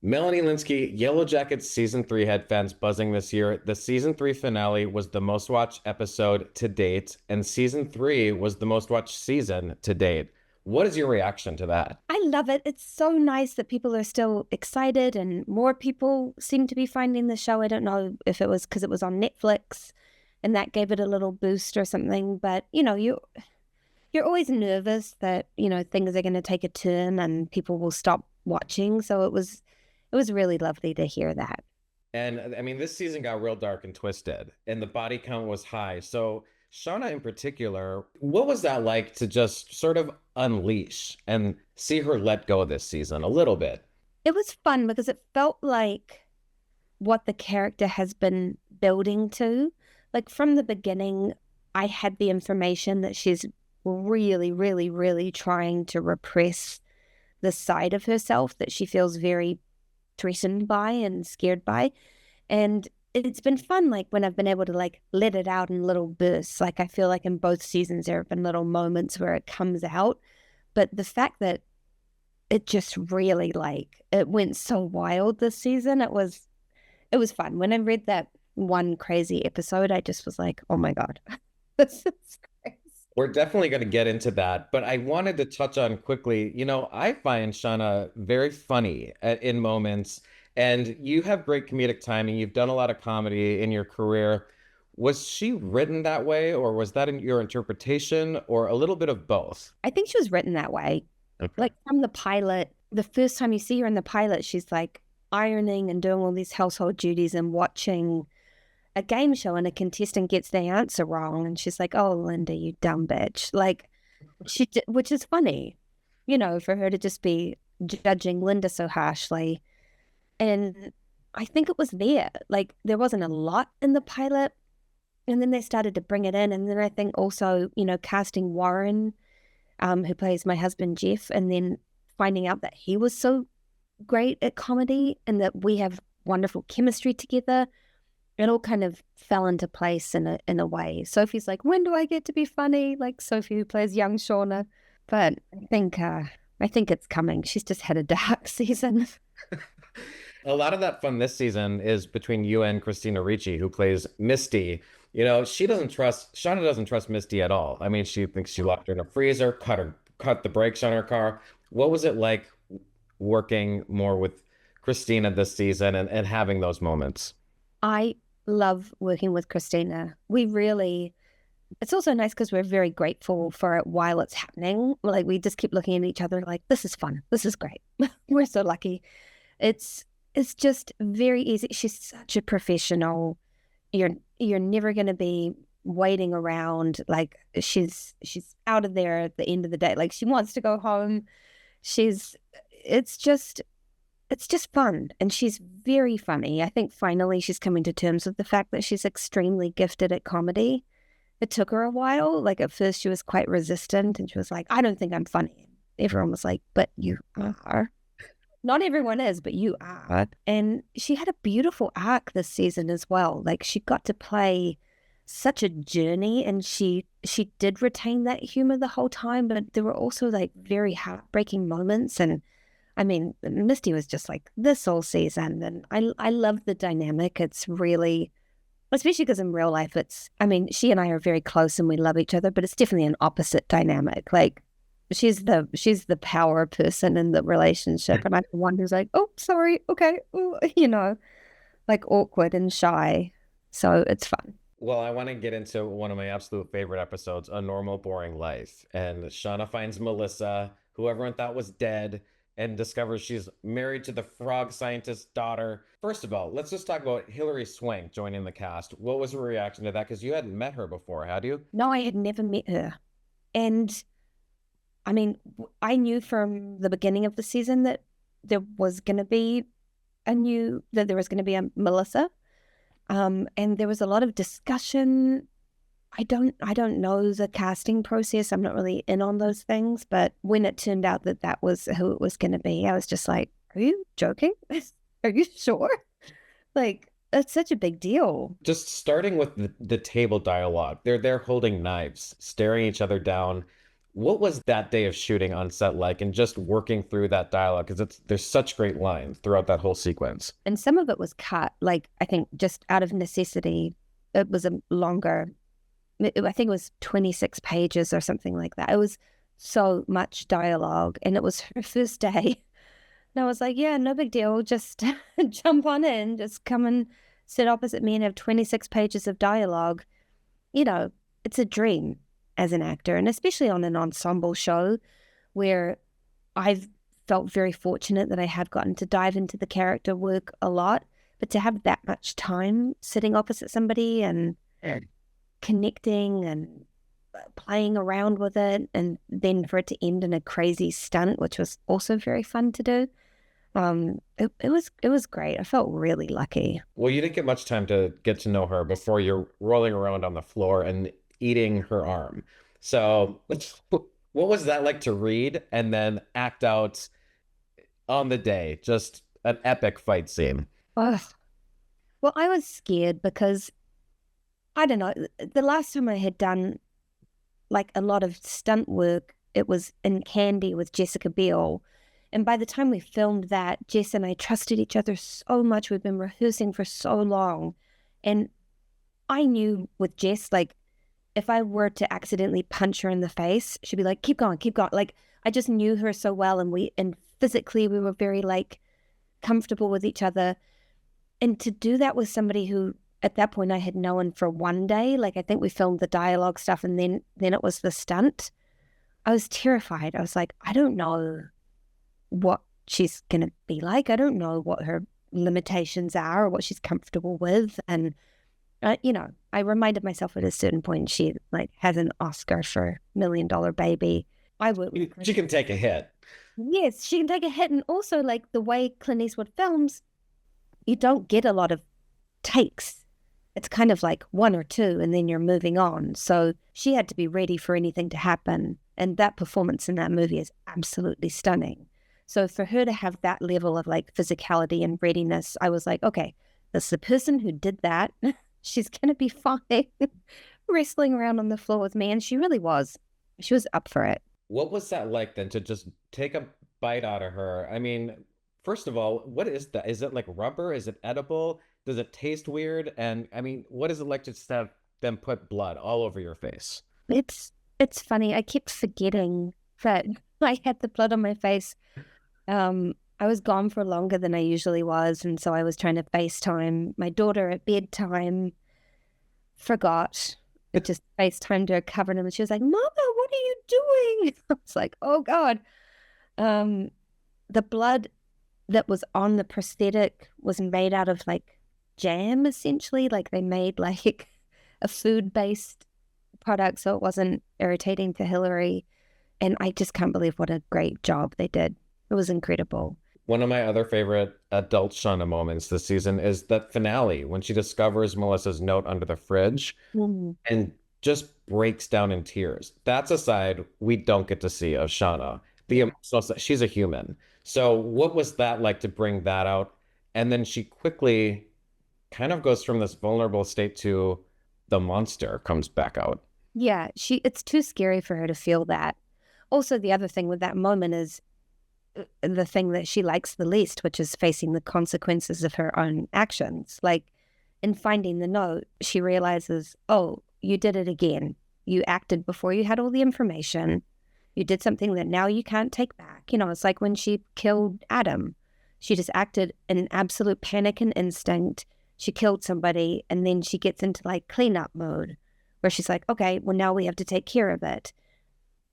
Melanie Lynskey, Yellowjackets season three had fans buzzing this year. The season three finale was the most watched episode to date, and season three was the most watched season to date. What is your reaction to that? I love it. It's so nice that people are still excited and more people seem to be finding the show. I don't know if it was because it was on Netflix and that gave it a little boost or something, but you're always nervous that, things are going to take a turn and people will stop watching. So it was really lovely to hear that. And I mean, this season got real dark and twisted, and the body count was high. So, Shauna in particular, what was that like to just sort of unleash and see her let go this season a little bit? It was fun because it felt like what the character has been building to. Like from the beginning, I had the information that she's really, really, really trying to repress the side of herself that she feels very threatened by and scared by. And it's been fun, like when I've been able to like let it out in little bursts. Like I feel like in both seasons there have been little moments where it comes out. But the fact that it just really like it went so wild this season, it was fun. When I read that one crazy episode, I just was like, oh my God. This is crazy. We're definitely going to get into that, but I wanted to touch on quickly. I find Shauna very funny in moments, and you have great comedic timing. You've done a lot of comedy in your career. Was she written that way, or was that in your interpretation, or a little bit of both? I think she was written that way. Okay. Like from the pilot, the first time you see her in the pilot, she's like ironing and doing all these household duties and watching a game show, and a contestant gets the answer wrong and she's like, oh, Linda, you dumb bitch. Like which is funny, for her to just be judging Linda so harshly. And I think it was there. Like there wasn't a lot in the pilot. And then they started to bring it in. And then I think also, casting Warren, who plays my husband Jeff, and then finding out that he was so great at comedy and that we have wonderful chemistry together. It all kind of fell into place in a way. Sophie's like, when do I get to be funny? Like Sophie who plays young Shauna. But I think it's coming. She's just had a dark season. A lot of that fun this season is between you and Christina Ricci, who plays Misty. Shauna doesn't trust Misty at all. I mean, she thinks she locked her in a freezer, cut the brakes on her car. What was it like working more with Christina this season and having those moments? I love working with Christina. It's also nice because we're very grateful for it while it's happening. Like we just keep looking at each other like, this is fun. This is great. We're so lucky. It's it's just very easy. She's such a professional. You're never going to be waiting around. Like she's out of there at the end of the day. Like she wants to go home. She's it's just it's just fun, and she's very funny. I think finally she's coming to terms with the fact that she's extremely gifted at comedy. It took her a while. Like at first she was quite resistant and she was like, I don't think I'm funny. Everyone was like, but you are. Not everyone is, but you are. And she had a beautiful arc this season as well. Like she got to play such a journey, and she did retain that humor the whole time, but there were also like very heartbreaking moments. And I mean, Misty was just like this all season, and I love the dynamic. It's really, especially because in real life, I mean, she and I are very close and we love each other, but it's definitely an opposite dynamic. Like she's the power person in the relationship, and I'm the one who's like, oh, sorry, okay, ooh, like awkward and shy. So it's fun. Well, I want to get into one of my absolute favorite episodes, A Normal Boring Life. And Shauna finds Melissa, who everyone thought was dead, and discovers she's married to the frog scientist's daughter. First of all, let's just talk about Hilary Swank joining the cast. What was your reaction to that? Because you hadn't met her before, had you? No, I had never met her, and I mean, I knew from the beginning of the season that there was going to be that there was going to be a Melissa. And there was a lot of discussion. I don't know the casting process. I'm not really in on those things, but when it turned out that that was who it was going to be, I was just like, are you joking? Are you sure? Like, it's such a big deal. Just starting with the table dialogue. They're there holding knives, staring each other down. What was that day of shooting on set like, and just working through that dialogue? Because there's such great lines throughout that whole sequence. And some of it was cut, like I think just out of necessity. It was a longer, I think it was 26 pages or something like that. It was so much dialogue, and it was her first day. And I was like, yeah, no big deal. Just jump on in, just come and sit opposite me and have 26 pages of dialogue. You know, it's a dream as an actor, and especially on an ensemble show where I've felt very fortunate that I have gotten to dive into the character work a lot, but to have that much time sitting opposite somebody and connecting and playing around with it, and then for it to end in a crazy stunt, which was also very fun to do. It was great. I felt really lucky. Well, you didn't get much time to get to know her before you're rolling around on the floor and eating her arm. So, what was that like to read and then act out on the day? Just an epic fight scene. Ugh. Well, I was scared because I don't know. The last time I had done like a lot of stunt work, it was in Candy with Jessica Biel. And by the time we filmed that, Jess and I trusted each other so much. We've been rehearsing for so long. And I knew with Jess, like, if I were to accidentally punch her in the face, she'd be like, keep going, keep going. Like, I just knew her so well. And physically, we were very, like, comfortable with each other. And to do that with somebody who, at that point, I had known for one day, like, I think we filmed the dialogue stuff and then it was the stunt. I was terrified. I was like, I don't know what she's going to be like. I don't know what her limitations are or what she's comfortable with. And, I reminded myself at a certain point, she like has an Oscar for $1 Million Baby. I work with She can take a hit. Yes, she can take a hit. And also like the way Clint Eastwood films, you don't get a lot of takes. It's kind of like one or two and then you're moving on. So she had to be ready for anything to happen. And that performance in that movie is absolutely stunning. So for her to have that level of like physicality and readiness, I was like, okay, this is the person who did that. She's going to be fine wrestling around on the floor with me. And she really was. She was up for it. What was that like then to just take a bite out of her? I mean, first of all, what is that? Is it like rubber? Is it edible? Does it taste weird? And I mean, what is it like to just have them put blood all over your face? It's funny. I kept forgetting that I had the blood on my face. I was gone for longer than I usually was, and so I was trying to FaceTime my daughter at bedtime. Forgot. I just FaceTimed her, covered him, and she was like, "Mama, what are you doing?" I was like, "Oh God." The blood that was on the prosthetic was made out of like jam, essentially. Like they made like a food-based product, so it wasn't irritating to Hilary. And I just can't believe what a great job they did. It was incredible. One of my other favorite adult Shauna moments this season is that finale when she discovers Melissa's note under the fridge and just breaks down in tears. That's a side we don't get to see of Shauna. The emotional side, she's a human. So what was that like to bring that out? And then she quickly kind of goes from this vulnerable state to the monster comes back out. Yeah, it's too scary for her to feel that. Also, the other thing with that moment is the thing that she likes the least, which is facing the consequences of her own actions. Like in finding the note, she realizes, oh, you did it again. You acted before you had all the information. You did something that now you can't take back. It's like when she killed Adam. She just acted in an absolute panic and instinct. She killed somebody, and then she gets into like cleanup mode where she's like, okay, well, now we have to take care of it.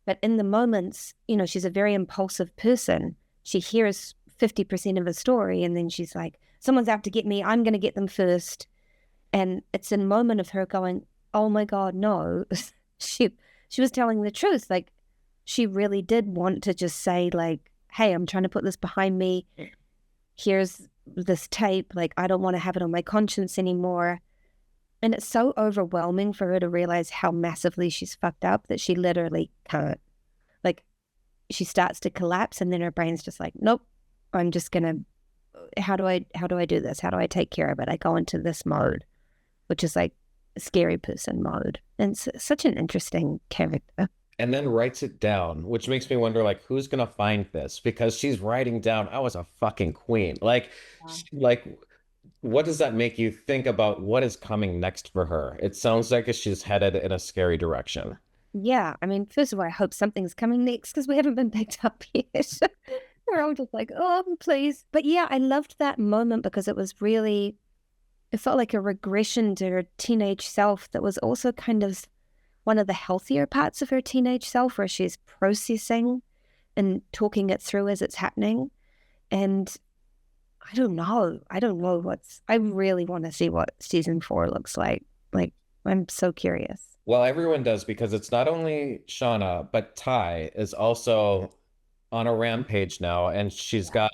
But in the moments, she's a very impulsive person. She hears 50% of a story and then she's like, someone's out to get me. I'm going to get them first. And it's a moment of her going, oh my God, no. She was telling the truth. Like she really did want to just say like, hey, I'm trying to put this behind me. Here's this tape. Like, I don't want to have it on my conscience anymore. And it's so overwhelming for her to realize how massively she's fucked up that she literally can't. Like, she starts to collapse and then her brain's just like, nope, I'm just going to, how do I do this? How do I take care of it? I go into this mode, which is like a scary person mode. And it's such an interesting character. and then writes it down, which makes me wonder, like, who's gonna find this? Because she's writing down, I was a fucking queen. Like, what does that make you think about what is coming next for her? It sounds like she's headed in a scary direction. Yeah, I mean, first of all, I hope something's coming next because we haven't been picked up yet. We're all just like, oh, please. But yeah, I loved that moment because it was really, it felt like a regression to her teenage self that was also kind of one of the healthier parts of her teenage self where she's processing and talking it through as it's happening. And I don't know. I really want to see what season 4 looks like. Like, I'm so curious. Well, everyone does because it's not only Shauna, but Ty is also on a rampage now, and she's got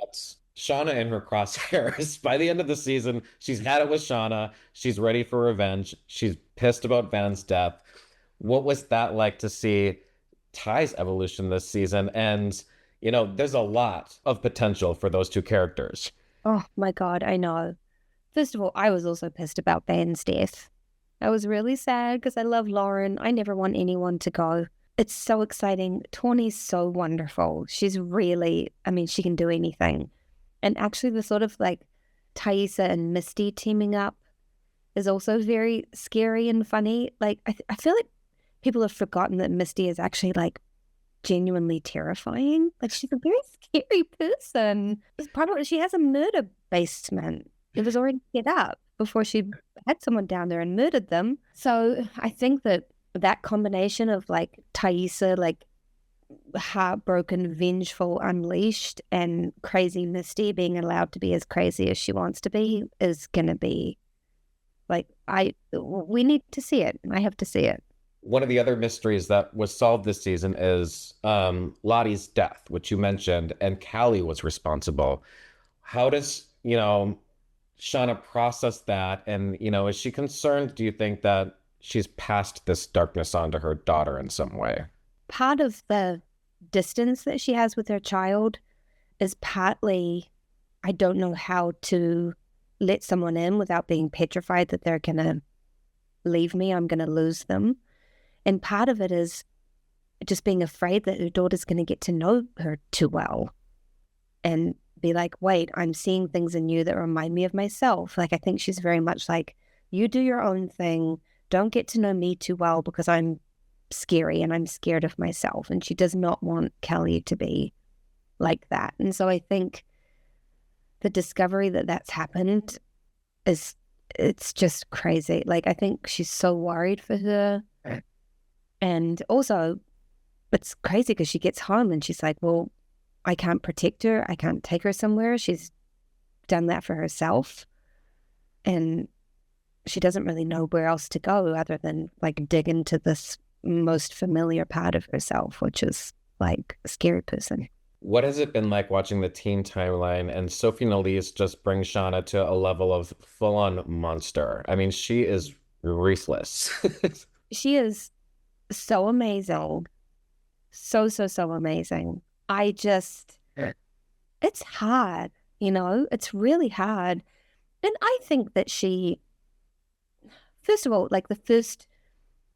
Shauna in her crosshairs. By the end of the season, she's had it with Shauna. She's ready for revenge. She's pissed about Van's death. What was that like to see Ty's evolution this season? And, there's a lot of potential for those two characters. Oh my God, I know. First of all, I was also pissed about Van's death. I was really sad because I love Lauren. I never want anyone to go. It's so exciting. Tawny's so wonderful. She's really, I mean, she can do anything. And actually, the sort of like Thaisa and Misty teaming up is also very scary and funny. Like, I feel like people have forgotten that Misty is actually like genuinely terrifying. Like, she's a very scary person. It's probably, she has a murder basement. It was already set up before she had someone down there and murdered them. So I think that combination of like Thaisa, like heartbroken, vengeful, unleashed, and crazy Misty being allowed to be as crazy as she wants to be is going to be like, we need to see it. I have to see it. One of the other mysteries that was solved this season is Lottie's death, which you mentioned, and Callie was responsible. How does, Shauna process that? And, is she concerned? Do you think that she's passed this darkness on to her daughter in some way? Part of the distance that she has with her child is partly, I don't know how to let someone in without being petrified that they're going to leave me, I'm going to lose them. And part of it is just being afraid that her daughter's going to get to know her too well and be like, wait, I'm seeing things in you that remind me of myself. Like, I think she's very much like, you do your own thing. Don't get to know me too well because I'm scary and I'm scared of myself. And she does not want Kelly to be like that. And so I think the discovery that that's happened it's just crazy. Like, I think she's so worried for her. And also, it's crazy because she gets home and she's like, well, I can't protect her. I can't take her somewhere. She's done that for herself. And she doesn't really know where else to go other than like dig into this most familiar part of herself, which is like a scary person. What has it been like watching the teen timeline and Sophie Nélisse just bring Shauna to a level of full-on monster? I mean, she is ruthless. She is so amazing. So amazing. It's hard, it's really hard. And I think that she, first of all, like the first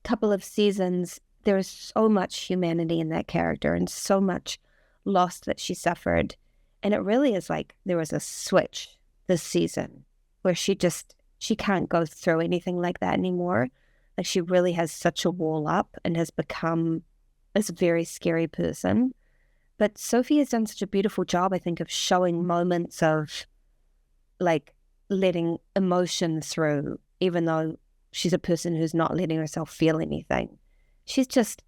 couple of seasons, there is so much humanity in that character and so much loss that she suffered. And it really is like there was a switch this season where she can't go through anything like that anymore. Like, she really has such a wall up and has become this very scary person. But Sophie has done such a beautiful job, I think, of showing moments of like letting emotion through, even though she's a person who's not letting herself feel anything. She's just,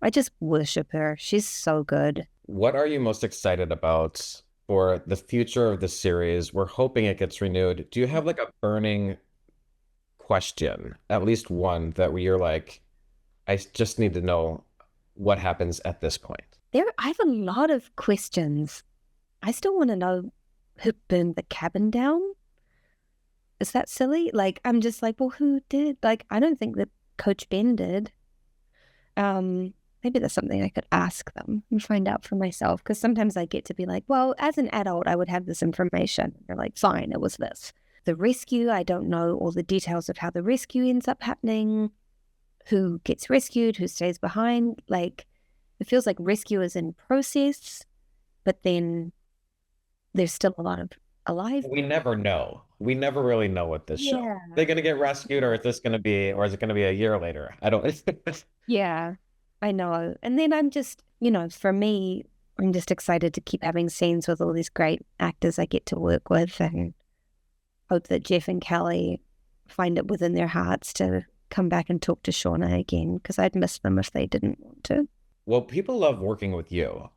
I just worship her. She's so good. What are you most excited about for the future of the series? We're hoping it gets renewed. Do you have like a burning question, at least one that you're like, I just need to know what happens at this point? I have a lot of questions. I still want to know who burned the cabin down. Is that silly? Like, I'm just like, well, who did? Like, I don't think that Coach Ben did. Maybe that's something I could ask them and find out for myself. Because sometimes I get to be like, well, as an adult, I would have this information. They're like, fine, it was this. The rescue, I don't know all the details of how the rescue ends up happening, who gets rescued, who stays behind. Like, it feels like rescue is in process, but then there's still a lot of alive. We never know. We never really know with this show. Yeah. Are they going to get rescued, or is this going to be, or is it going to be a year later? I don't. Yeah, I know. And then I'm just, for me, I'm just excited to keep having scenes with all these great actors I get to work with, and hope that Jeff and Kelly find it within their hearts to come back and talk to Shauna again, because I'd miss them if they didn't want to. Well, people love working with you.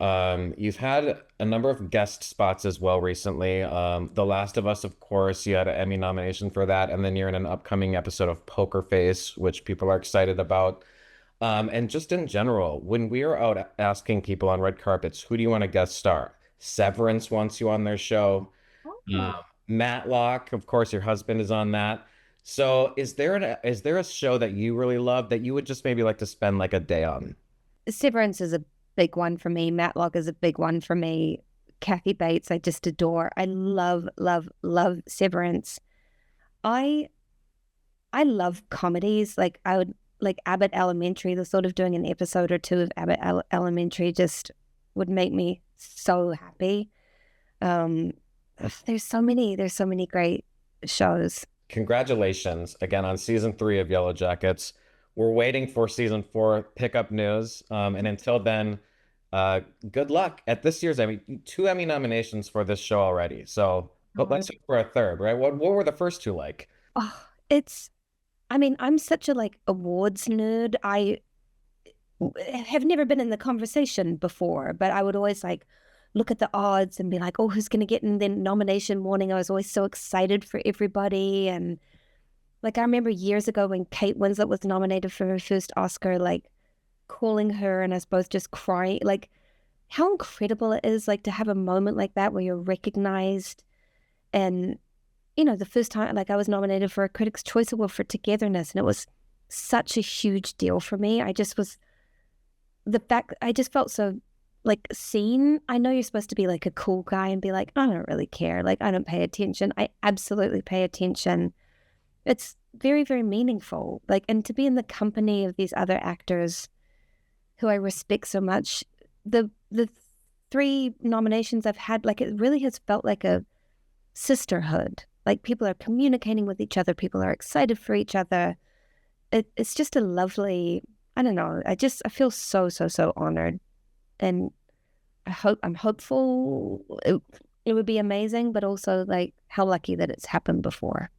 You've had a number of guest spots as well recently. The Last of Us, of course, you had an Emmy nomination for that, and then you're in an upcoming episode of Poker Face, which people are excited about. And just in general, when we are out asking people on red carpets, who do you want to guest star? Severance wants you on their show. Oh. Matlock, of course, your husband is on that. So is there a show that you really love that you would just maybe like to spend like a day on? Severance is a big one for me. Matlock is a big one for me. Kathy Bates, I just adore. I love, love, love Severance. I love comedies. Like I would like Abbott Elementary. The thought of doing an episode or two of Abbott Elementary just would make me so happy. Um, there's so many great shows. Congratulations again on season 3 of Yellowjackets. We're waiting for season 4 pickup news. And until then, good luck at this year's Emmy. 2 Emmy nominations for this show already. So, but let's hope for a third, right? What were the first 2 like? Oh, I'm such a like awards nerd. I have never been in the conversation before, but I would always like look at the odds and be like, oh, who's going to get in? Then nomination morning, I was always so excited for everybody. And like, I remember years ago when Kate Winslet was nominated for her first Oscar, like calling her and us both just crying, like how incredible it is, like to have a moment like that where you're recognized. And, the first time, like I was nominated for a Critics' Choice Award for Togetherness, and it was such a huge deal for me. I just felt so like seen. I know you're supposed to be like a cool guy and be like, I don't really care. Like, I don't pay attention. I absolutely pay attention. It's very, very meaningful. Like, and to be in the company of these other actors who I respect so much, the 3 nominations I've had, like, it really has felt like a sisterhood. Like, people are communicating with each other. People are excited for each other. It's just a lovely, I don't know. I feel so, so, so honored. And I'm hopeful it would be amazing, but also like how lucky that it's happened before.